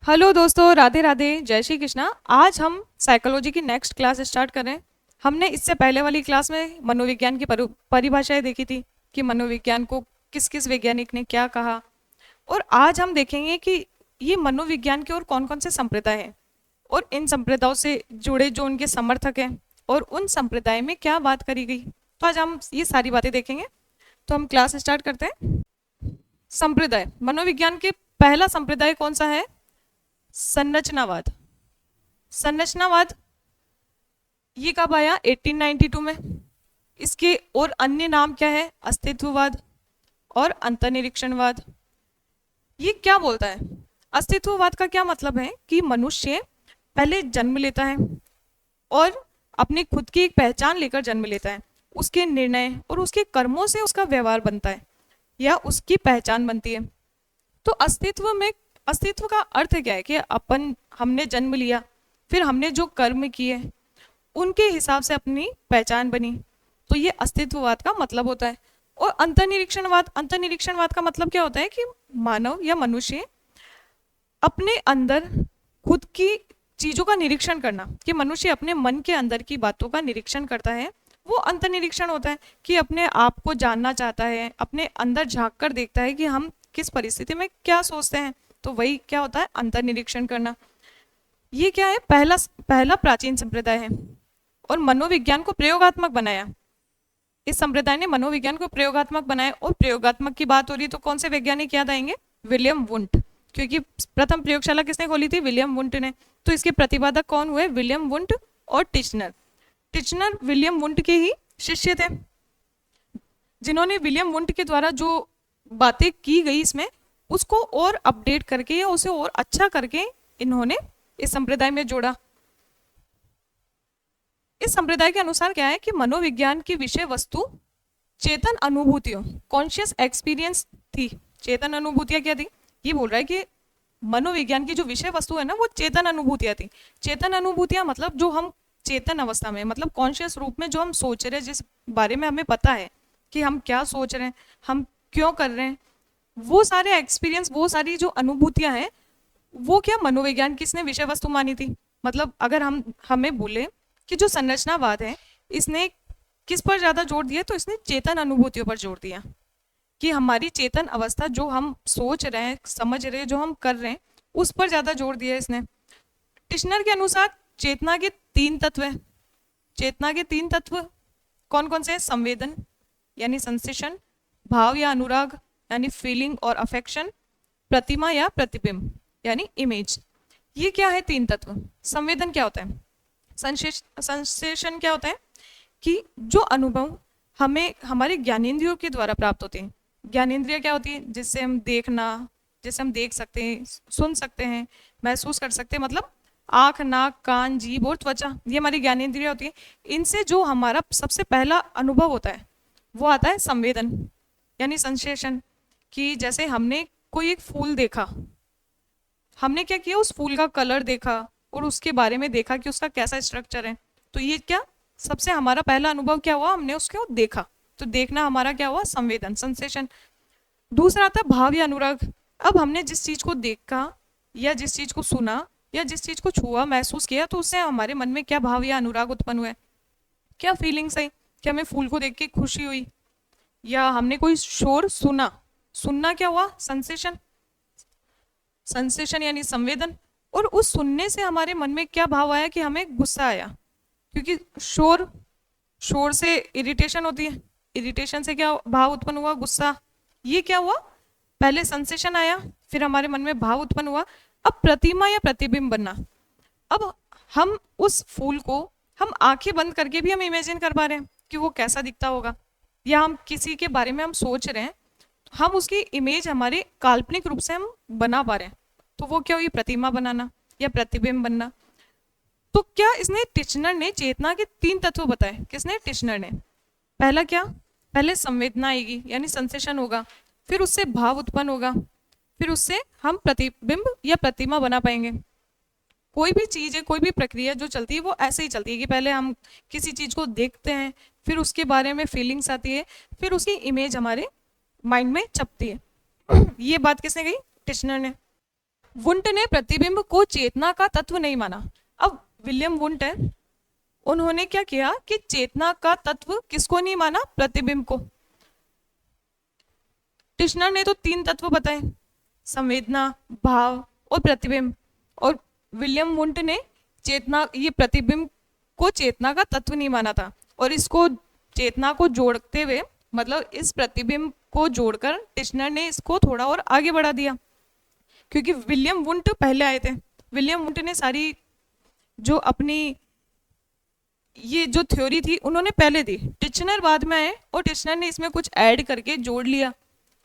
Hello दोस्तों, राधे राधे, जय श्री कृष्णा। आज हम साइकोलॉजी की नेक्स्ट क्लास स्टार्ट कर रहे हैं। हमने इससे पहले वाली क्लास में मनोविज्ञान की परिभाषाएं देखी थी कि मनोविज्ञान को किस किस वैज्ञानिक ने क्या कहा। और आज हम देखेंगे कि ये मनोविज्ञान के और कौन कौन से संप्रदाय हैं और इन संप्रदायों से जुड़े जो उनके समर्थक हैं और उन संप्रदाय में क्या बात करी गई। तो आज हम ये सारी बातें देखेंगे। तो हम क्लास स्टार्ट करते हैं। संप्रदाय मनोविज्ञान के पहला संप्रदाय कौन सा है? संरचनावाद। संरचनावाद ये कब आया? 1892 में। इसके और अन्य नाम क्या है? अस्तित्ववाद और अंतर्निरीक्षणवाद। ये क्या बोलता है? अस्तित्ववाद का क्या मतलब है कि मनुष्य पहले जन्म लेता है और अपनी खुद की एक पहचान लेकर जन्म लेता है। उसके निर्णय और उसके कर्मों से उसका व्यवहार बनता है या उसकी पहचान बनती है। तो अस्तित्व का अर्थ क्या है कि हमने जन्म लिया, फिर हमने जो कर्म किए उनके हिसाब से अपनी पहचान बनी। तो ये अस्तित्ववाद का मतलब होता है। और अंतर्निरीक्षणवाद का मतलब क्या होता है कि मानव या मनुष्य अपने अंदर खुद की चीजों का निरीक्षण करना, कि मनुष्य अपने मन के अंदर की बातों का निरीक्षण करता है, वो अंतर्निरीक्षण होता है। कि अपने आप को जानना चाहता है, अपने अंदर झांक कर देखता है कि हम किस परिस्थिति में क्या सोचते हैं। तो वही क्या होता है? अंतर्निरीक्षण करना। ये क्या है? पहला प्राचीन संप्रदाय है और मनोविज्ञान को प्रयोगात्मक बनाया। इस संप्रदाय ने मनोविज्ञान को प्रयोगात्मक बनाया। और प्रयोगात्मक की बात हो रही तो कौन से वैज्ञानिक याद आएंगे? विलियम वुंट, क्योंकि प्रथम प्रयोगशाला किसने खोली थी? विलियम वुंट ने। तो इसके प्रतिपादक कौन हुए? विलियम वुंट और टिचनर। टिचनर विलियम वुंट के ही शिष्य थे, जिन्होंने विलियम वुंट के द्वारा जो बातें की गई इसमें उसको और अपडेट करके या उसे और अच्छा करके इन्होंने इस संप्रदाय में जोड़ा। इस संप्रदाय के अनुसार क्या है कि मनोविज्ञान की विषय वस्तु चेतन अनुभूतियों, कॉन्शियस एक्सपीरियंस थी। चेतन अनुभूतियां क्या थी? ये बोल रहा है कि मनोविज्ञान की जो विषय वस्तु है ना, वो चेतन अनुभूतियां थी। चेतन अनुभूतियां मतलब जो हम चेतन अवस्था में, मतलब कॉन्शियस रूप में जो हम सोच रहे हैं, जिस बारे में हमें पता है कि हम क्या सोच रहे हैं, हम क्यों कर रहे हैं, वो सारे एक्सपीरियंस, वो सारी जो अनुभूतियां हैं, वो क्या मनोविज्ञान की इसने विषय वस्तु मानी थी। मतलब अगर हम हमें बोले कि जो संरचनावाद है इसने किस पर ज्यादा जोर दिया, तो इसने चेतन अनुभूतियों पर जोर दिया कि हमारी चेतन अवस्था, जो हम सोच रहे हैं, समझ रहे हैं, जो हम कर रहे हैं, उस पर ज्यादा जोर दिया इसने। टिश्नर के अनुसार चेतना के तीन तत्व हैं। चेतना के तीन तत्व कौन कौन से हैं? संवेदन यानी सेंसेशन, भाव या अनुराग यानी फीलिंग और अफेक्शन, प्रतिमा या प्रतिबिंब यानी इमेज। ये क्या है? तीन तत्व। संवेदन क्या होता है? सेंसेशन क्या होता है? कि जो अनुभव हमें हमारे ज्ञानेंद्रियों के द्वारा प्राप्त होते हैं। ज्ञानेंद्रिय क्या होती है? जिससे हम देख सकते हैं, सुन सकते हैं, महसूस कर सकते हैं। मतलब आँख, नाक, कान, जीभ और त्वचा, ये हमारी ज्ञानेंद्रिय होती है। इनसे जो हमारा सबसे पहला अनुभव होता है वो आता है संवेदन यानी सेंसेशन। कि जैसे हमने कोई एक फूल देखा, हमने क्या किया? उस फूल का कलर देखा और उसके बारे में देखा कि उसका कैसा स्ट्रक्चर है। तो ये क्या सबसे हमारा पहला अनुभव क्या हुआ? हमने उसको देखा। तो देखना हमारा क्या हुआ? संवेदन, सेंसेशन। दूसरा आता है भाव या अनुराग। अब हमने जिस चीज को देखा या जिस चीज को सुना या जिस चीज को छुआ, महसूस किया, तो उससे हमारे मन में क्या भाव या अनुराग उत्पन्न हुआ? क्या फीलिंग्स आई? क्या हमें फूल को देख के खुशी हुई, या हमने कोई शोर सुना, सुनना क्या हुआ? सेंसेशन, सेंसेशन यानी संवेदन। और उस सुनने से हमारे मन में क्या भाव आया? कि हमें गुस्सा आया, क्योंकि शोर से इरिटेशन होती है, इरिटेशन से क्या भाव उत्पन्न हुआ? गुस्सा। ये क्या हुआ? पहले सेंसेशन आया, फिर हमारे मन में भाव उत्पन्न हुआ। अब प्रतिमा या प्रतिबिंब बनना। अब हम उस फूल को हम आंखें बंद करके भी हम इमेजिन कर पा रहे हैं कि वो कैसा दिखता होगा, या हम किसी के बारे में हम सोच रहे हैं, हम उसकी इमेज हमारे काल्पनिक रूप से हम बना पा रहे हैं। तो वो क्या हुई? प्रतिमा बनाना या प्रतिबिंब बनना। तो क्या इसने टिचनर ने चेतना के तीन तत्व बताए? किसने? टिचनर ने। पहला क्या? पहले संवेदना आएगी यानी सेंसेशन होगा, फिर उससे भाव उत्पन्न होगा, फिर उससे हम प्रतिबिंब या प्रतिमा बना पाएंगे। कोई भी चीज है, कोई भी प्रक्रिया जो चलती है वो ऐसे ही चलती है कि पहले हम किसी चीज को देखते हैं, फिर उसके बारे में फीलिंग्स आती है, फिर उसकी इमेज हमारे माइंड में छपती है। ये बात किसने कही? टिचनर ने। वुंट ने प्रतिबिंब को चेतना का तत्व नहीं माना। अब विलियम वुंट है, उन्होंने क्या किया कि चेतना का तत्व किसको नहीं माना? प्रतिबिंब को। टिश्नर ने तो 3 तत्व बताए, संवेदना, भाव और प्रतिबिंब, और विलियम वुंट ने चेतना, ये प्रतिबिंब को चेतना का तत्व नहीं माना था, और इसको चेतना को जोड़ते हुए, मतलब इस प्रतिबिंब को जोड़कर टिश्नर ने इसको थोड़ा और आगे बढ़ा दिया, क्योंकि विलियम वुंट पहले आए थे। विलियम वुंट ने सारी जो अपनी ये जो थ्योरी थी उन्होंने पहले दी, टिश्नर बाद में आए और टिश्नर ने इसमें कुछ ऐड करके जोड़ लिया,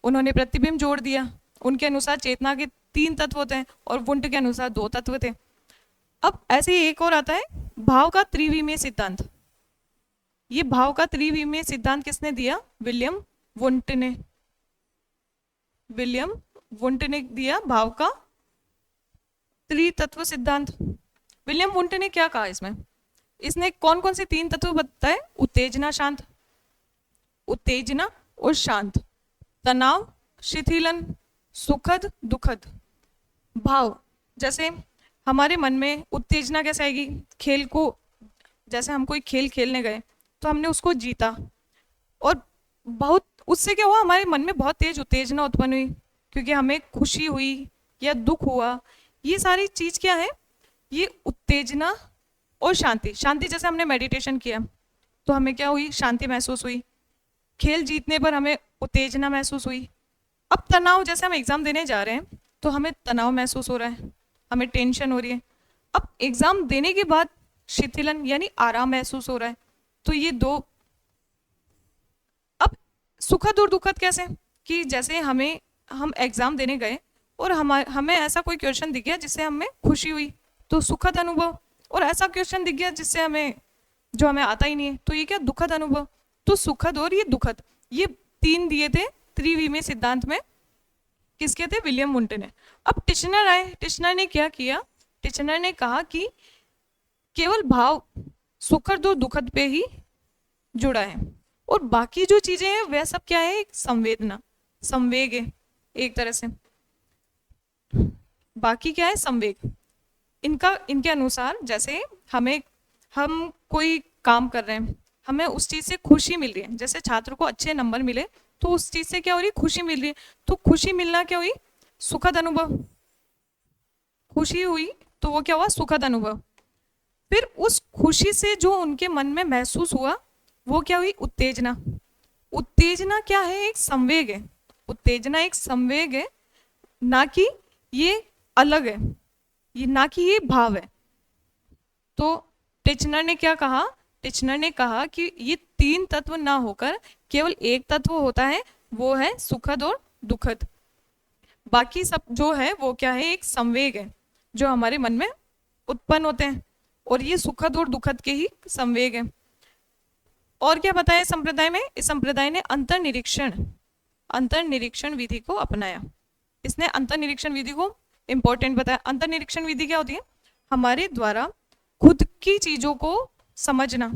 उन्होंने प्रतिबिंब जोड़ दिया। उनके अनुसार चेतना के 3 तत्व होते हैं और वुंट के अनुसार 2 तत्व थे। अब ऐसे ही एक और आता है भाव का त्रिविमीय सिद्धांत। ये भाव का त्रिविमीय सिद्धांत किसने दिया? विलियम वुंट ने। विलियम वुंट ने दिया भाव का त्रितत्व सिद्धांत। विलियम वुंट ने क्या कहा इसमें? इसने कौन कौन से 3 तत्व बताए? उत्तेजना, शांत, उत्तेजना और शांत, तनाव, शिथिलन, सुखद, दुखद। भाव, जैसे हमारे मन में उत्तेजना कैसे आएगी? खेल को, जैसे हम कोई खेल खेलने गए तो हमने उसको जीता, और बहुत उससे क्या हुआ, हमारे मन में बहुत तेज उत्तेजना उत्पन्न हुई, क्योंकि हमें खुशी हुई या दुख हुआ। ये सारी चीज क्या है? ये उत्तेजना और शांति। शांति, जैसे हमने मेडिटेशन किया तो हमें क्या हुई? शांति महसूस हुई। खेल जीतने पर हमें उत्तेजना महसूस हुई। अब तनाव, जैसे हम एग्जाम देने जा रहे हैं तो हमें तनाव महसूस हो रहा है, हमें टेंशन हो रही है। अब एग्जाम देने के बाद शिथिलन यानी आराम महसूस हो रहा है। तो ये 2। अब सुखद और दुखद कैसे? कि जैसे हम एग्जाम देने गए और हमें ऐसा कोई क्वेश्चन दिख गया जिससे हमें खुशी हुई, तो सुखद अनुभव, और ऐसा क्वेश्चन दिख गया जिससे जो हमें आता ही नहीं है, तो ये क्या? दुखद अनुभव। तो सुखद और ये दुखद, ये 3 दिए थे त्रिविमीय सिद्धांत में। किसके थे? विलियम वुंट ने। अब टिश्नर आए, टिश्नर ने क्या किया? टिश्नर ने कहा कि केवल भाव सुखद और दुखद पे ही जुड़ा है, और बाकी जो चीजें हैं वह सब क्या है? एक संवेदना, संवेग है एक तरह से। बाकी क्या है? संवेग। इनके अनुसार, जैसे हम कोई काम कर रहे हैं, हमें उस चीज से खुशी मिल रही है, जैसे छात्र को अच्छे नंबर मिले तो उस चीज से क्या हो रही है? खुशी मिल रही है। तो खुशी मिलना क्या हुई? सुखद अनुभव। खुशी हुई तो वो क्या हुआ? सुखद अनुभव। फिर उस खुशी से जो उनके मन में महसूस हुआ वो क्या हुई? उत्तेजना। उत्तेजना क्या है? एक संवेग है। उत्तेजना एक संवेग है, ना कि ये अलग है, ये ना कि ये भाव है। तो टिश्नर ने क्या कहा? टिश्नर ने कहा कि ये 3 तत्व ना होकर केवल एक तत्व होता है, वो है सुखद और दुखद। बाकी सब जो है वो क्या है? एक संवेग है जो हमारे मन में उत्पन्न होते हैं, और ये सुखद और दुखद के ही संवेग है। और क्या बताया संप्रदाय में? इस संप्रदाय ने अंतर्निरीक्षण विधि को अपनाया। इसने अंतर्निरीक्षण विधि को इंपॉर्टेंट बताया। अंतर्निरीक्षण विधि क्या होती है? हमारे द्वारा खुद की चीजों को समझना,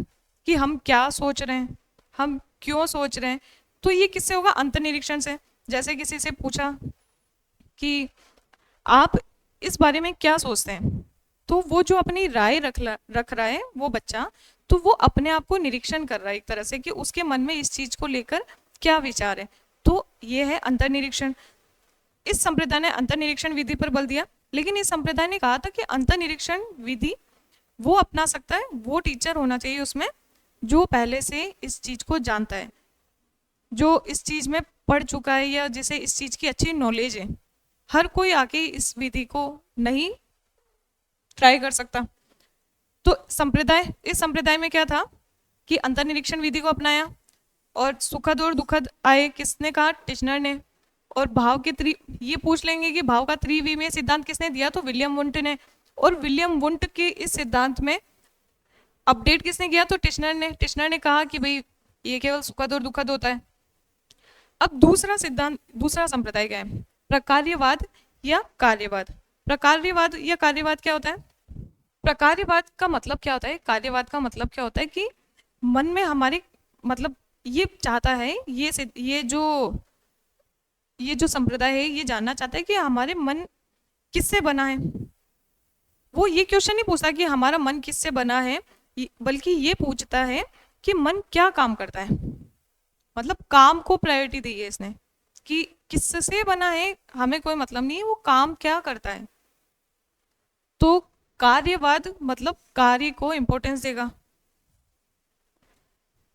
कि हम क्या सोच रहे हैं, हम क्यों सोच रहे हैं। तो ये किससे होगा? अंतर्निरीक्षण से। जैसे किसी से पूछा कि आप इस बारे में क्या सोचते हैं, तो वो जो अपनी राय रख रहा है वो बच्चा, तो वो अपने आप को निरीक्षण कर रहा है एक तरह से, कि उसके मन में इस चीज को लेकर क्या विचार है। तो ये है अंतर्निरीक्षण। इस संप्रदाय ने अंतर्निरीक्षण विधि पर बल दिया, लेकिन इस संप्रदाय ने कहा था कि अंतर्निरीक्षण विधि वो अपना सकता है, वो टीचर होना चाहिए उसमें जो पहले से इस चीज को जानता है, जो इस चीज में पढ़ चुका है, या जिसे इस चीज की अच्छी नॉलेज है। हर कोई आके इस विधि को नहीं ट्राई कर सकता। तो इस संप्रदाय में क्या था कि अंतर्निरीक्षण विधि को अपनाया, और सुखद और दुखद आए। किसने कहा? टिश्नर ने। और भाव के ये पूछ लेंगे कि भाव का त्रिविमीय सिद्धांत किसने दिया? तो विलियम वुंट ने। और विलियम वुंट के इस सिद्धांत में अपडेट किसने किया? तो टिश्नर ने। टिश्नर ने कहा कि भाई ये केवल सुखद और दुखद होता है। अब दूसरा संप्रदाय क्या है? प्रकार्यवाद या कार्यवाद। प्रकार्यवाद या कार्यवाद क्या होता है? प्रकार्यवाद का मतलब क्या होता है? कार्यवाद का मतलब क्या होता है कि मन में हमारे, मतलब ये चाहता है, ये जो संप्रदाय है ये जानना चाहता है कि हमारे मन किससे बना है। वो ये क्वेश्चन नहीं पूछता कि हमारा मन किससे बना है, बल्कि ये पूछता है कि मन क्या काम करता है। मतलब काम को प्रायोरिटी दी है इसने कि किससे बना है हमें कोई मतलब नहीं है, वो काम क्या करता है। तो कार्यवाद मतलब कार्य को इंपॉर्टेंस देगा।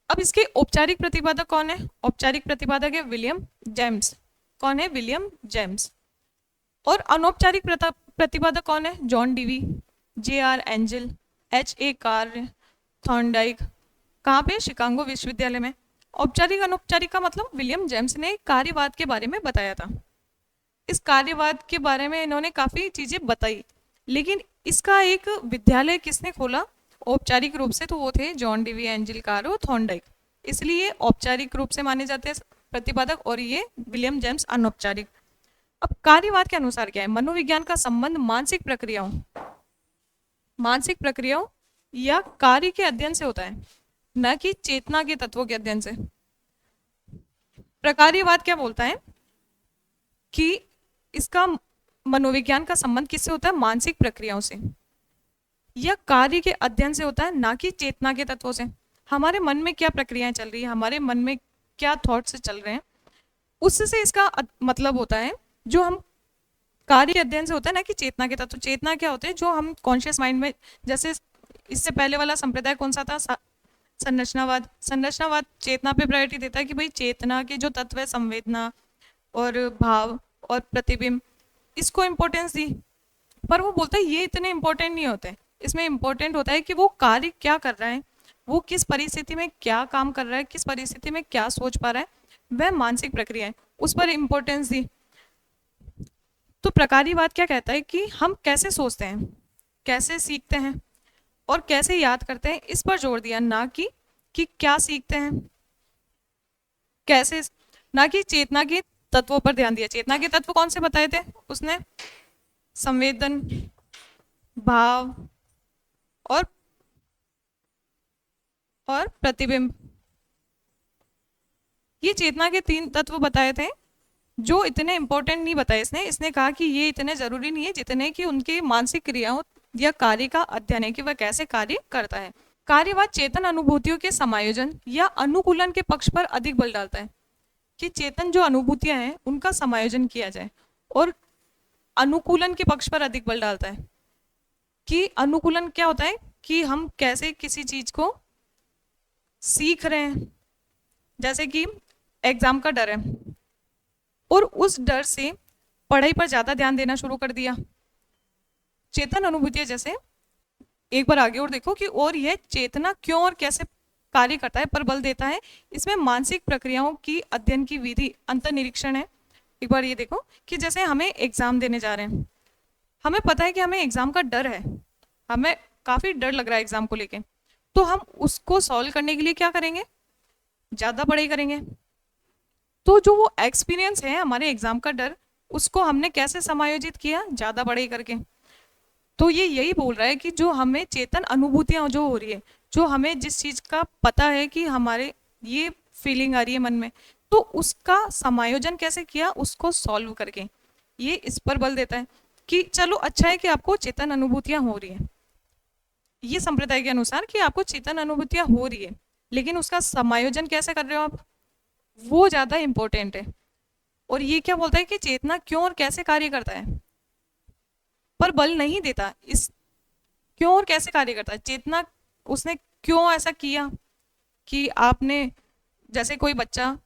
अब इसके औपचारिक प्रतिपादक कौन है? औपचारिक प्रतिपादक है विलियम जेम्स। कौन है? William James. और अनौपचारिक प्रतिपादक कौन है? John Dewey, JR. Angel, H.A. कार्य, थॉर्नडाइक। कहाँ पे? शिकागो विश्वविद्यालय में। औपचारिक अनौपचारिक का मतलब विलियम जेम्स ने कार्यवाद के बारे में बताया था। इस कार्यवाद के बारे में इन्होंने काफ़ी चीज़ें बताई, लेकिन इसका एक विद्यालय किसने खोला औपचारिक रूप से? तो वो थे जॉन डीवी, एंजल कार और थॉर्नडाइक। इसलिए औपचारिक रूप से माने जाते हैं प्रतिपादक, और ये विलियम जेम्स अनौपचारिक। अब कार्यवाद के अनुसार क्या है? मनोविज्ञान का संबंध मानसिक प्रक्रियाओं या कार्य के अध्ययन से होता है, न कि चेतना के तत्वों के अध्ययन से। प्रकार्यवाद क्या बोलता है कि इसका मनोविज्ञान का संबंध किससे होता है? मानसिक प्रक्रियाओं से या कार्य के अध्ययन से होता है, ना कि चेतना के तत्वों से। हमारे मन में क्या प्रक्रियाएं चल रही है, हमारे मन में क्या थॉट्स चल रहे हैं, उससे इसका मतलब होता है। जो हम कार्य अध्ययन से होता है, ना कि चेतना के तत्व। चेतना क्या होते हैं? जो हम कॉन्शियस माइंड में, जैसे इससे पहले वाला संप्रदाय कौन सा था? संरचनावाद। संरचनावाद चेतना पे प्रायोरिटी देता है कि भाई चेतना के जो तत्व है, संवेदना और भाव और प्रतिबिंब, इसको इम्पोर्टेंस दी। पर वो बोलता है ये इतने इम्पोर्टेंट नहीं होते। इसमें इम्पोर्टेंट होता है कि वो कार्य क्या कर रहा है, वो किस परिस्थिति में क्या काम कर रहा है, किस परिस्थिति में क्या सोच पा रहा है, वह मानसिक प्रक्रिया है, उस पर इम्पोर्टेंस दी। तो प्रकार्यवाद क्या कहता है कि हम कैसे सोचते हैं, कैसे सीखते हैं और कैसे याद करते हैं, इस पर जोर दिया, ना कि क्या सीखते हैं कैसे, ना कि चेतना के तत्वों पर ध्यान दिया। चेतना के तत्व कौन से बताए थे उसने? संवेदन, भाव और प्रतिबिंब। ये चेतना के 3 तत्व बताए थे, जो इतने इंपॉर्टेंट नहीं बताए इसने कहा कि ये इतने जरूरी नहीं है जितने कि उनकी मानसिक क्रियाओं या कार्य का अध्ययन है कि वह कैसे कार्य करता है। कार्यवाद चेतन अनुभूतियों के समायोजन या अनुकूलन के पक्ष पर अधिक बल डालता है कि चेतन जो अनुभूतियां हैं उनका समायोजन किया जाए, और अनुकूलन के पक्ष पर अधिक बल डालता है। कि अनुकूलन क्या होता है? कि हम कैसे किसी चीज को सीख रहे हैं। जैसे कि एग्जाम का डर है और उस डर से पढ़ाई पर ज्यादा ध्यान देना शुरू कर दिया। चेतन अनुभूतियां, जैसे एक बार आगे और देखो कि और यह चेतना क्यों और कैसे कार्य करता है पर बल देता है। इसमें मानसिक प्रक्रियाओं की अध्ययन की विधि अंतर्निरीक्षण है। एक बार ये देखो कि जैसे हमें एग्जाम देने जा रहे हैं, हमें पता है कि हमें एग्जाम का डर है, हमें काफी डर लग रहा है एग्जाम को लेके, तो हम उसको सॉल्व करने के लिए क्या करेंगे? ज्यादा पढ़ाई करेंगे। तो जो वो एक्सपीरियंस है हमारे एग्जाम का डर, उसको हमने कैसे समायोजित किया? ज्यादा पढ़ाई करके। तो ये यही बोल रहा है कि जो हमें चेतन अनुभूतियां जो हो रही है, जो हमें जिस चीज का पता है कि हमारे ये फीलिंग आ रही है मन में, तो उसका समायोजन कैसे किया? उसको सॉल्व करके। ये इस पर बल देता है कि चलो अच्छा है कि आपको चेतन अनुभूतियां हो रही है, ये संप्रदाय के अनुसार कि आपको चेतन अनुभूतियां हो रही है, लेकिन उसका समायोजन कैसे कर रहे हो आप, वो ज्यादा इंपॉर्टेंट है। और ये क्या बोलता है कि चेतना क्यों और कैसे कार्य करता है, पर बल नहीं देता इस क्यों और कैसे कार्य करता है। चेतना उसने क्यों ऐसा किया कि आपने, जैसे कोई बच्चा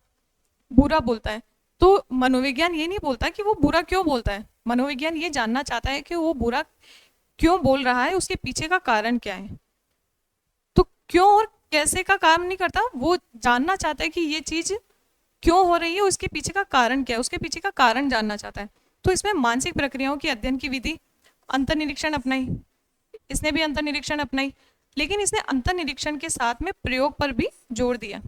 बुरा बोलता है, तो मनोविज्ञान ये नहीं बोलता कि वो बुरा क्यों बोलता है। मनोविज्ञान ये जानना चाहता है कि वो बुरा क्यों बोल रहा है, उसके पीछे का कारण क्या है। तो क्यों और कैसे का काम नहीं करता, वो जानना चाहता है कि ये चीज क्यों हो रही है, उसके पीछे का कारण क्या है, उसके पीछे का कारण जानना चाहता है। तो इसमें मानसिक प्रक्रियाओं की अध्ययन की विधि अंतर्निरीक्षण अपनाई, इसने भी अंतर्निरीक्षण अपनाई, लेकिन इसने अंतर्निरीक्षण के साथ में प्रयोग पर भी जोर दिया,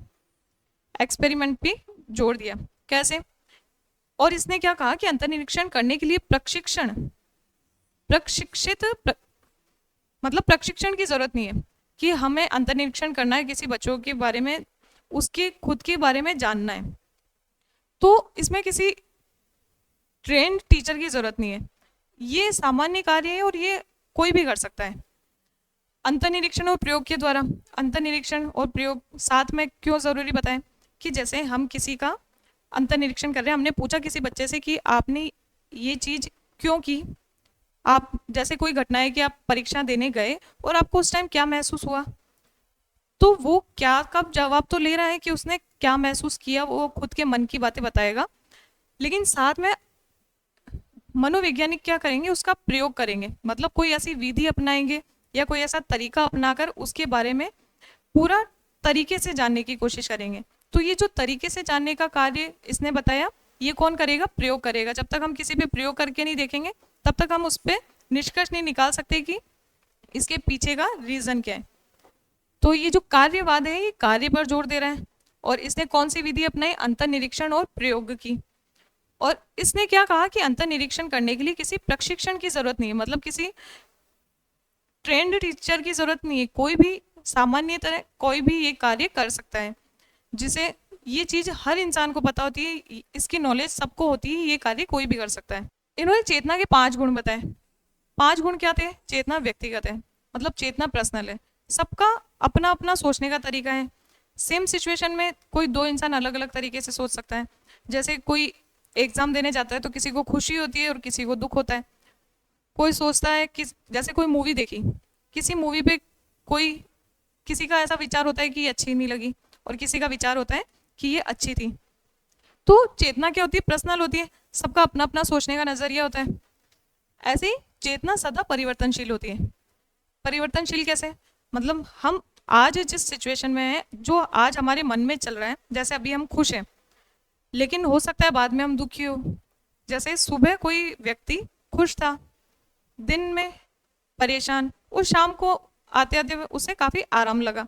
एक्सपेरिमेंट भी जोर दिया। कैसे? और इसने क्या कहा कि अंतर्निरीक्षण करने के लिए मतलब प्रशिक्षण की जरूरत नहीं है कि हमें अंतर्निरीक्षण करना है किसी बच्चों के बारे में, उसके खुद के बारे में जानना है, तो इसमें किसी ट्रेंड टीचर की जरूरत नहीं है। ये सामान्य कार्य है और ये कोई भी कर सकता है। अंतर्निरीक्षण और प्रयोग के द्वारा, अंतर्निरीक्षण और प्रयोग साथ में क्यों जरूरी बताएं कि जैसे हम किसी का अंतर्निरीक्षण कर रहे हैं, हमने पूछा किसी बच्चे से कि आपने ये चीज क्यों की। आप जैसे कोई घटना है कि आप परीक्षा देने गए और आपको उस टाइम क्या महसूस हुआ, तो वो क्या कब जवाब तो ले रहा है कि उसने क्या महसूस किया, वो खुद के मन की बातें बताएगा, लेकिन साथ में मनोवैज्ञानिक क्या करेंगे, उसका प्रयोग करेंगे, मतलब कोई ऐसी विधि अपनाएंगे या कोई ऐसा तरीका अपनाकर उसके बारे में पूरा तरीके से जानने की कोशिश करेंगे। तो ये जो तरीके से जानने का कार्य इसने बताया, ये कौन करेगा, प्रयोग करेगा। जब तक हम किसी पे प्रयोग करके नहीं देखेंगे तब तक हम उस पर निष्कर्ष नहीं निकाल सकते कि इसके पीछे का रीजन क्या है। तो ये जो कार्यवाद है ये कार्य पर जोर दे रहा है। और इसने कौन सी विधि अपनाई, अंतर्निरीक्षण और प्रयोग की। और इसने क्या कहा कि अंतर्निरीक्षण करने के लिए किसी प्रशिक्षण की जरूरत नहीं है, मतलब किसी ट्रेंड टीचर की जरूरत नहीं है, कोई भी सामान्य तरह कोई भी ये कार्य कर सकता है, जिसे ये चीज हर इंसान को पता होती है, इसकी नॉलेज सबको होती है, ये कार्य कोई भी कर सकता है। इन्होंने चेतना के 5 गुण बताए। 5 गुण क्या थे, चेतना व्यक्तिगत है, मतलब चेतना पर्सनल है, सबका अपना अपना सोचने का तरीका है। सेम सिचुएशन में कोई 2 इंसान अलग अलग तरीके से सोच सकता है। जैसे कोई एग्जाम देने जाता है तो किसी को खुशी होती है और किसी को दुख होता है। कोई सोचता है कि जैसे कोई मूवी देखी, किसी मूवी पे कोई किसी का ऐसा विचार होता है कि ये अच्छी नहीं लगी और किसी का विचार होता है कि ये अच्छी थी। तो चेतना क्या होती है, पर्सनल होती है, सबका अपना अपना सोचने का नजरिया होता है। ऐसे ही चेतना सदा परिवर्तनशील होती है। परिवर्तनशील कैसे, मतलब हम आज जिस सिचुएशन में हैं, जो आज हमारे मन में चल रहा है, जैसे अभी हम खुश हैं लेकिन हो सकता है बाद में हम दुखी हो। जैसे सुबह कोई व्यक्ति खुश था, दिन में परेशान, और शाम को आते आते उसे काफी आराम लगा,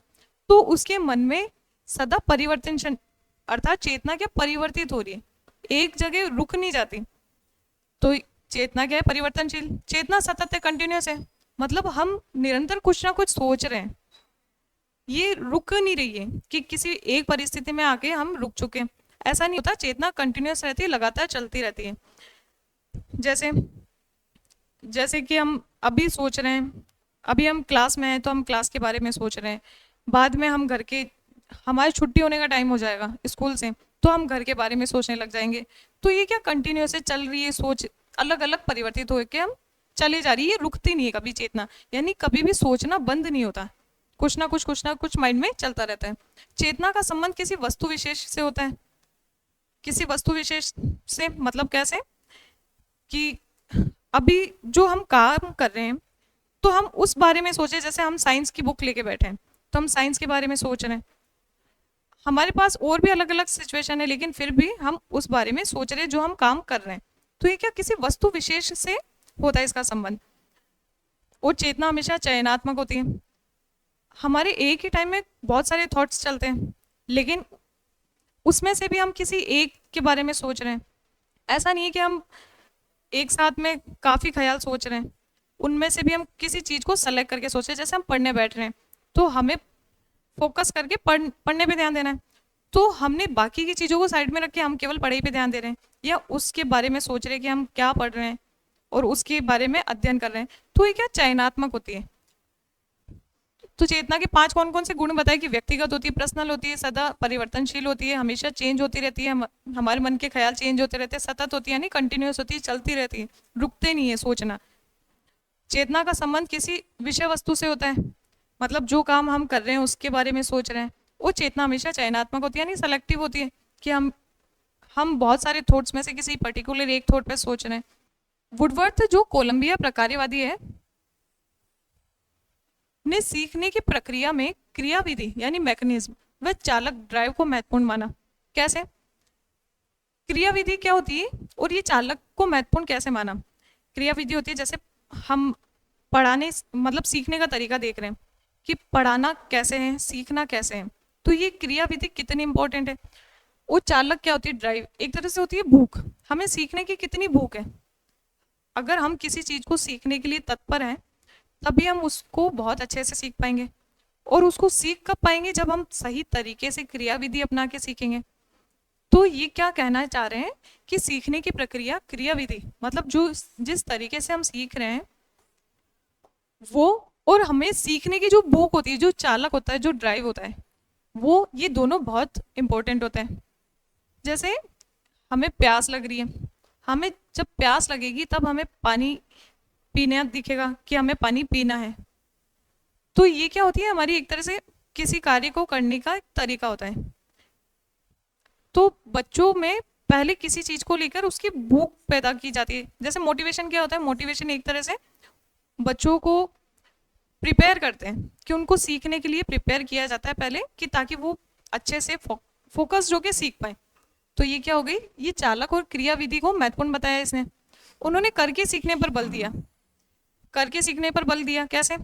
तो उसके मन में सदा परिवर्तन, अर्थात चेतना क्या परिवर्तित हो रही है, एक जगह रुक नहीं जाती। तो चेतना क्या है, परिवर्तनशील। चेतना सतत है, कंटिन्यूस है, मतलब हम निरंतर कुछ ना कुछ सोच रहे हैं, ये रुक नहीं रही है कि किसी एक परिस्थिति में आके हम रुक चुके हैं, ऐसा नहीं होता। चेतना कंटिन्यूस रहती है, लगातार चलती रहती है। जैसे जैसे कि हम अभी सोच रहे हैं, अभी हम क्लास में हैं तो हम क्लास के बारे में सोच रहे हैं, बाद में हम घर के, हमारी छुट्टी होने का टाइम हो जाएगा स्कूल से, तो हम घर के बारे में सोचने लग जाएंगे। तो ये क्या कंटिन्यूस है, चल रही है सोच, अलग अलग परिवर्तित होकर हम चले जा रही है, ये रुकती नहीं है कभी चेतना, यानी कभी भी सोचना बंद नहीं होता, कुछ ना कुछ माइंड में चलता रहता है। चेतना का संबंध किसी वस्तु विशेष से होता है। किसी वस्तु विशेष से मतलब कैसे कि अभी जो हम काम कर रहे हैं तो हम उस बारे में सोचे, जैसे हम साइंस की बुक लेके बैठे हैं तो हम साइंस के बारे में सोच रहे हैं, हमारे पास और भी अलग अलग सिचुएशन है लेकिन फिर भी हम उस बारे में सोच रहे हैं जो हम काम कर रहे हैं। तो ये क्या किसी वस्तु विशेष से होता है इसका संबंध। और चेतना हमेशा चयनात्मक होती है, हमारे एक ही टाइम में बहुत सारे थॉट्स चलते हैं लेकिन उसमें से भी हम किसी एक के बारे में सोच रहे हैं। ऐसा नहीं है कि हम एक साथ में काफ़ी ख्याल सोच रहे हैं, उनमें से भी हम किसी चीज़ को सेलेक्ट करके सोच रहे हैं। जैसे हम पढ़ने बैठ रहे हैं तो हमें फोकस करके पढ़ने पे ध्यान देना है, तो हमने बाकी की चीज़ों को साइड में रख के हम केवल पढ़ाई पे ध्यान दे रहे हैं, या उसके बारे में सोच रहे हैं कि हम क्या पढ़ रहे हैं और उसके बारे में अध्ययन कर रहे हैं। तो ये क्या चयनात्मक होती है। तो चेतना के 5 कौन कौन से गुण बताए कि व्यक्तिगत होती है, पर्सनल होती है, सदा परिवर्तनशील होती है, हमेशा चेंज होती रहती है, हमारे मन के ख्याल चेंज होते रहते हैं, सतत होती है यानी कंटिन्यूस होती है, चलती रहती है, रुकते नहीं है सोचना। चेतना का संबंध किसी विषय वस्तु से होता है, मतलब जो काम हम कर रहे हैं उसके बारे में सोच रहे हैं। वो चेतना हमेशा चयनात्मक होती है यानी सेलेक्टिव होती है कि हम बहुत सारे थॉट्स में से किसी पर्टिकुलर एक थॉट पे सोच रहे हैं। वुडवर्थ जो कोलंबिया प्रकार्यवादी है ने सीखने की प्रक्रिया में क्रियाविधि यानी मैकेनिज्म व चालक ड्राइव को महत्वपूर्ण माना। कैसे, क्रियाविधि क्या होती है और ये चालक को महत्वपूर्ण कैसे माना। क्रियाविधि होती है जैसे हम पढ़ाने मतलब सीखने का तरीका देख रहे हैं कि पढ़ाना कैसे है, सीखना कैसे है, तो ये क्रियाविधि कितनी इंपॉर्टेंट है। वो चालक क्या होती है, ड्राइव, एक तरह से होती है भूख, हमें सीखने की कितनी भूख है। अगर हम किसी चीज को सीखने के लिए तत्पर हैं तभी हम उसको बहुत अच्छे से सीख पाएंगे, और उसको सीख कब पाएंगे, जब हम सही तरीके से क्रियाविधि अपना के सीखेंगे। तो ये क्या कहना चाह रहे हैं कि सीखने की प्रक्रिया, क्रियाविधि, मतलब जो जिस तरीके से हम सीख रहे हैं वो, और हमें सीखने की जो भूख होती है, जो चालक होता है, जो ड्राइव होता है, वो ये दोनों बहुत इंपॉर्टेंट होते हैं। जैसे हमें प्यास लग रही है, हमें जब प्यास लगेगी तब हमें पानी पीने दिखेगा कि हमें पानी पीना है। तो ये क्या होती है, हमारी एक तरह से किसी कार्य को करने का एक तरीका होता है। तो बच्चों में पहले किसी चीज को लेकर उसकी भूख पैदा की जाती है। जैसे मोटिवेशन क्या होता है, मोटिवेशन एक तरह से बच्चों को प्रिपेयर करते हैं कि उनको सीखने के लिए प्रिपेयर किया जाता है पहले, कि ताकि वो अच्छे से फोकस होकर सीख पाए। तो ये क्या हो गई, ये चालक और क्रियाविधि को महत्वपूर्ण बताया इसने। उन्होंने करके सीखने पर बल दिया। करके सीखने पर बल दिया कैसे,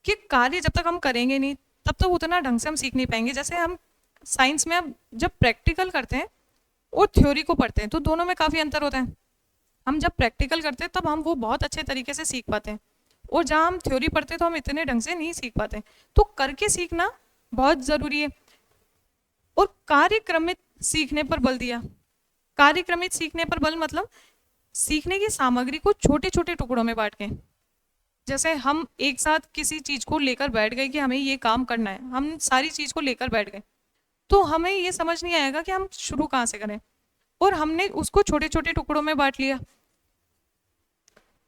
कि कार्य जब तक हम करेंगे नहीं तब तक उतना ढंग से हम सीख नहीं पाएंगे। जैसे हम साइंस में जब प्रैक्टिकल करते हैं और थ्योरी को पढ़ते हैं तो दोनों में काफ़ी अंतर होता है। हम जब प्रैक्टिकल करते हैं तब हम वो बहुत अच्छे तरीके से सीख पाते हैं, और जहाँ हम थ्योरी पढ़ते हैं तो हम इतने ढंग से नहीं सीख पाते। तो करके सीखना बहुत ज़रूरी है। और कार्यक्रमित सीखने पर बल दिया। कार्यक्रमित सीखने पर बल मतलब सीखने की सामग्री को छोटे छोटे टुकड़ों में बांट के। जैसे हम एक साथ किसी चीज को लेकर बैठ गए कि हमें ये काम करना है, हम सारी चीज को लेकर बैठ गए, तो हमें ये समझ नहीं आएगा कि हम शुरू कहाँ से करें, और हमने उसको छोटे छोटे टुकड़ों में बांट लिया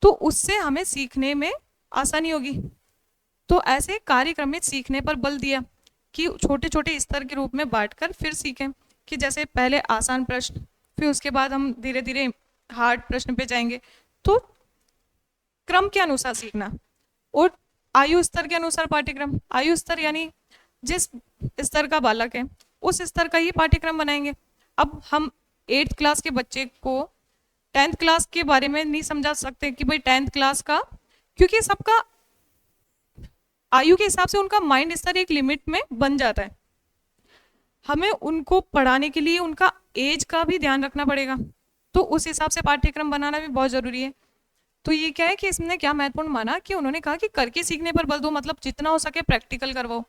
तो उससे हमें सीखने में आसानी होगी। तो ऐसे कार्यक्रमित सीखने पर बल दिया कि छोटे छोटे स्तर के रूप में बांटकर फिर सीखें, कि जैसे पहले आसान प्रश्न, फिर उसके बाद हम धीरे धीरे हार्ड प्रश्न पे जाएंगे। तो क्रम के अनुसार सीखना, और आयु स्तर के अनुसार पाठ्यक्रम। आयु स्तर यानी जिस स्तर का बालक है उस स्तर का ही पाठ्यक्रम बनाएंगे। अब हम 8th क्लास के बच्चे को 10th क्लास के बारे में नहीं समझा सकते कि भाई 10th क्लास का, क्योंकि सबका आयु के हिसाब से उनका माइंड स्तर एक लिमिट में बन जाता है। हमें उनको पढ़ाने के लिए उनका एज का भी ध्यान रखना पड़ेगा, तो उस हिसाब से पाठ्यक्रम बनाना भी बहुत जरूरी है। तो ये क्या है कि इसने क्या महत्वपूर्ण माना कि उन्होंने कहा कि करके सीखने पर बल दो, मतलब जितना हो सके प्रैक्टिकल करवाओ।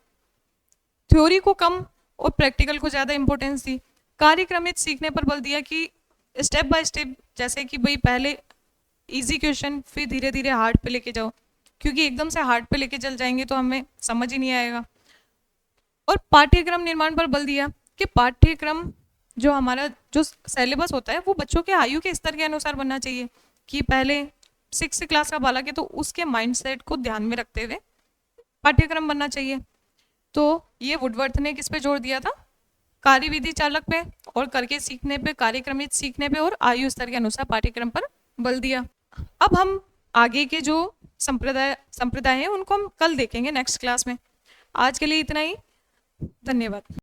थ्योरी को कम और प्रैक्टिकल को ज़्यादा इंपॉर्टेंस दी। कार्यक्रमित सीखने पर बल दिया कि स्टेप बाय स्टेप, जैसे कि भाई पहले इजी क्वेश्चन फिर धीरे धीरे हार्ड पे लेके जाओ, क्योंकि एकदम से हार्ड पे लेके चल जाएंगे तो हमें समझ ही नहीं आएगा। और पाठ्यक्रम निर्माण पर बल दिया कि पाठ्यक्रम जो हमारा जो सिलेबस होता है वो बच्चों के आयु के स्तर के अनुसार बनना चाहिए, कि पहले 6th क्लास का बालक है तो उसके माइंडसेट को ध्यान में रखते हुए पाठ्यक्रम बनना चाहिए। तो ये वुडवर्थ ने किस पे जोर दिया था, कार्यविधि चालक पे, और करके सीखने पे, कार्यक्रमित सीखने पे, और आयु स्तर के अनुसार पाठ्यक्रम पर बल दिया। अब हम आगे के जो संप्रदाय हैं उनको हम कल देखेंगे नेक्स्ट क्लास में। आज के लिए इतना ही, धन्यवाद।